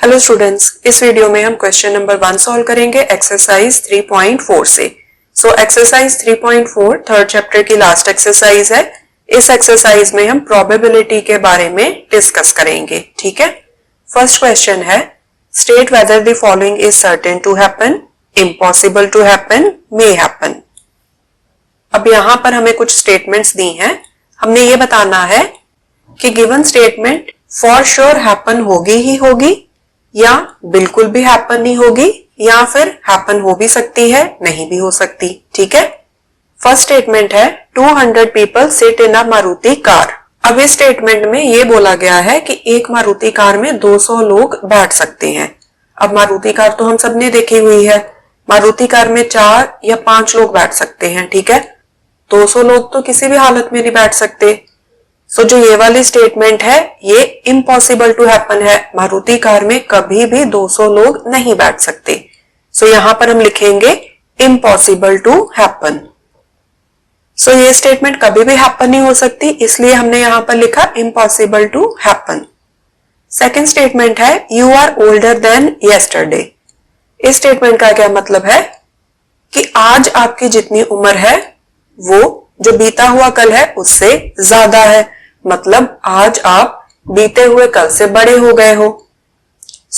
Hello students, इस video में हम क्वेश्चन नंबर 1 सॉल्व करेंगे एक्सरसाइज 3.4 से। एक्सरसाइज 3.4 थर्ड चैप्टर की लास्ट एक्सरसाइज है। इस एक्सरसाइज में हम प्रोबेबिलिटी के बारे में डिस्कस करेंगे। ठीक है, फर्स्ट क्वेश्चन है state whether the following is certain to happen, impossible to happen, may happen. अब यहां पर हमें कुछ स्टेटमेंट्स दी हैं। हमने ये बताना है कि given statement for sure happen होगी ही होगी, या बिल्कुल भी हैपन नहीं होगी, या फिर हैपन हो भी सकती है, नहीं भी हो सकती। ठीक है, फर्स्ट स्टेटमेंट है 200 people sit in a Maruti car. अब इस स्टेटमेंट में ये बोला गया है कि एक मारुति कार में 200 लोग बैठ सकते हैं। अब मारुति कार तो हम सबने देखी हुई है, मारुति कार में 4 या 5 लोग बैठ सकते हैं। ठीक है, 200 लोग तो किसी भी हालत में नहीं बैठ सकते। जो ये वाली स्टेटमेंट है ये इम्पॉसिबल टू हैपन है, मारुति कार में कभी भी 200 लोग नहीं बैठ सकते। यहां पर हम लिखेंगे इम्पॉसिबल टू हैपन। ये स्टेटमेंट कभी भी हैपन नहीं हो सकती, इसलिए हमने यहां पर लिखा impossible to happen. Second statement है you are older than yesterday. इस स्टेटमेंट का क्या मतलब है कि आज आपकी जितनी उम्र है वो जो बीता हुआ कल है उससे ज्यादा है, मतलब आज आप बीते हुए कल से बड़े हो गए हो।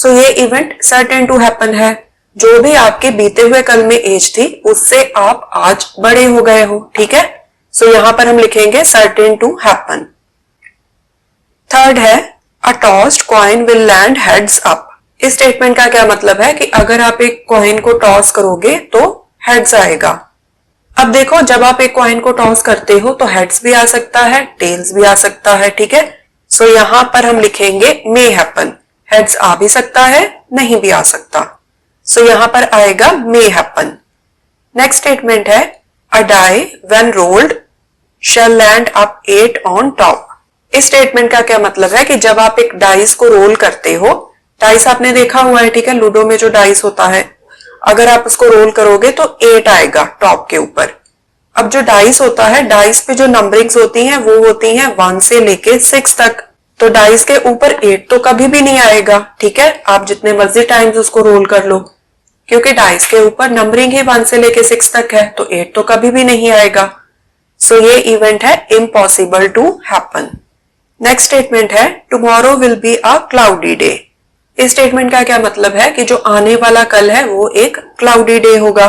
ये इवेंट सर्टेन टू हैपन है, जो भी आपके बीते हुए कल में एज थी उससे आप आज बड़े हो गए हो। ठीक है, यहां पर हम लिखेंगे सर्टेन टू हैपन। थर्ड है a tossed coin will land heads up. इस स्टेटमेंट का क्या मतलब है कि अगर आप एक कॉइन को टॉस करोगे तो हेड्स आएगा। अब देखो, जब आप एक कॉइन को टॉस करते हो तो हेड्स भी आ सकता है, टेल्स भी आ सकता है। ठीक है, यहां पर हम लिखेंगे मे हैपन। हेड्स आ भी सकता है, नहीं भी आ सकता। यहां पर आएगा मे हैपन। नेक्स्ट स्टेटमेंट है a die when rolled shall land up 8 on top. इस स्टेटमेंट का क्या मतलब है कि जब आप एक डाइस को रोल करते हो, डाइस आपने देखा हुआ है, ठीक है, लूडो में जो डाइस होता है, अगर आप उसको रोल करोगे तो 8 आएगा टॉप के ऊपर। अब जो डाइस होता है, डाइस पे जो नंबरिंग्स होती हैं वो होती हैं 1 से लेके 6 तक, तो डाइस के ऊपर 8 तो कभी भी नहीं आएगा। ठीक है, आप जितने मर्जी टाइम्स उसको रोल कर लो, क्योंकि डाइस के ऊपर नंबरिंग ही 1 से लेके 6 तक है, तो 8 तो कभी भी नहीं आएगा। ये इवेंट है impossible to happen. Next statement है tomorrow will be a cloudy day. इस स्टेटमेंट का क्या मतलब है कि जो आने वाला कल है वो एक क्लाउडी डे होगा।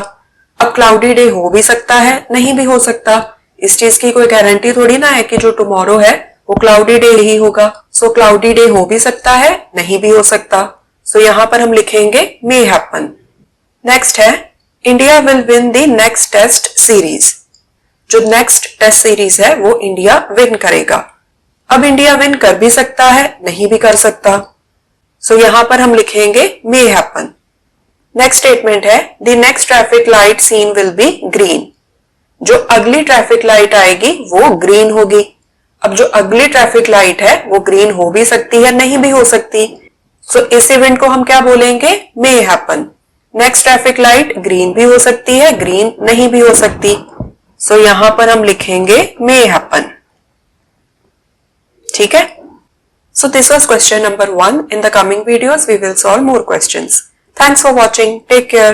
अब क्लाउडी डे हो भी सकता है, नहीं भी हो सकता, इस चीज की कोई गारंटी थोड़ी ना है कि जो टुमारो है वो क्लाउडी डे ही होगा। क्लाउडी डे हो भी सकता है, नहीं भी हो सकता। यहां पर हम लिखेंगे मे हैपन। नेक्स्ट है India will win the next test series. जो नेक्स्ट टेस्ट सीरीज है वो इंडिया विन करेगा। अब इंडिया विन कर भी सकता है, नहीं भी कर सकता। यहां पर हम लिखेंगे मे हैपन। नेक्स्ट स्टेटमेंट है the next traffic light seen will be green. जो अगली ट्रैफिक लाइट आएगी वो ग्रीन होगी। अब जो अगली ट्रैफिक लाइट है वो ग्रीन हो भी सकती है, नहीं भी हो सकती। इस इवेंट को हम क्या बोलेंगे, मे happen. Next traffic light green भी हो सकती है, ग्रीन नहीं भी हो सकती। यहां पर हम लिखेंगे मे हैपन। ठीक है, so this was question number 1. In the coming videos we will solve more questions. Thanks for watching. Take care.